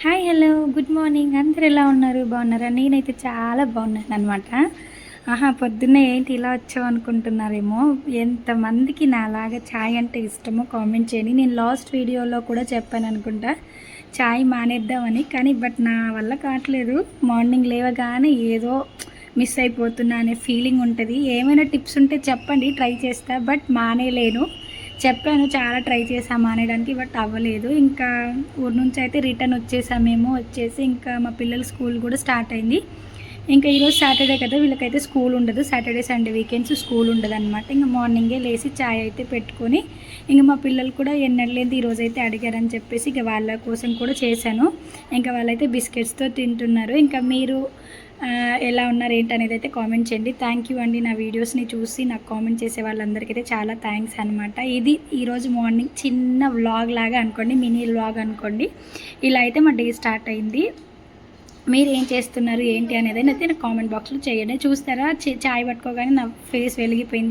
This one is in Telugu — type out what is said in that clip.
Hi hello good morning. అందరు ఎలా ఉన్నారు? బాగున్నారా? నేనైతే చాలా బాగున్నాను అనమాట. పొద్దున్నే ఏంటి ఇలా వచ్చావు అనుకుంటున్నారేమో. ఎంతమందికి నాలాగా ఛాయ్ అంటే ఇష్టమో కామెంట్ చేయండి. నేను లాస్ట్ వీడియోలో కూడా చెప్పాను అనుకుంటా ఛాయ్ మానేద్దామని, కానీ నా వల్ల కావట్లేదు. మార్నింగ్ లేవగానే ఏదో మిస్ అయిపోతున్నా అనే ఫీలింగ్ ఉంటుంది. ఏమైనా టిప్స్ ఉంటే చెప్పండి, ట్రై చేస్తా. మానేలేను. చెప్పాను, చాలా ట్రై చేసాము మానేయడానికి, అవ్వలేదు. ఇంకా ఊరి నుంచి అయితే రిటర్న్ వచ్చేసామేమో. వచ్చేసి ఇంకా మా పిల్లల స్కూల్ కూడా స్టార్ట్ అయింది. ఇంకా ఈరోజు సాటర్డే కదా, వీళ్ళకైతే స్కూల్ ఉండదు. సాటర్డే సండే వీకెండ్స్ స్కూల్ ఉండదు అనమాట. ఇంకా మార్నింగే లేచి ఛాయ్ అయితే పెట్టుకొని, ఇంకా మా పిల్లలు కూడా ఎన్నడలేదు ఈరోజు అయితే అడిగారని చెప్పేసి ఇక వాళ్ళ కోసం కూడా చేశాను. ఇంకా వాళ్ళైతే బిస్కెట్స్తో తింటున్నారు. ఇంకా మీరు ఎలా ఉన్నారు ఏంటి అనేది అయితే కామెంట్ చేయండి. థ్యాంక్ యూ అండి, నా వీడియోస్ని చూసి నాకు కామెంట్ చేసే వాళ్ళందరికీ అయితే చాలా థ్యాంక్స్ అనమాట. ఇది ఈరోజు మార్నింగ్ చిన్న వ్లాగ్ లాగా అనుకోండి, మినీ వ్లాగ్ అనుకోండి. ఇలా అయితే మా డే స్టార్ట్ అయింది. మీరు ఏం చేస్తున్నారు ఏంటి అనేది అయితే నాకు కామెంట్ బాక్స్లో చేయండి. చూస్తారా, చాయ్ పట్టుకోగానే నా ఫేస్ వెలిగిపోయింది.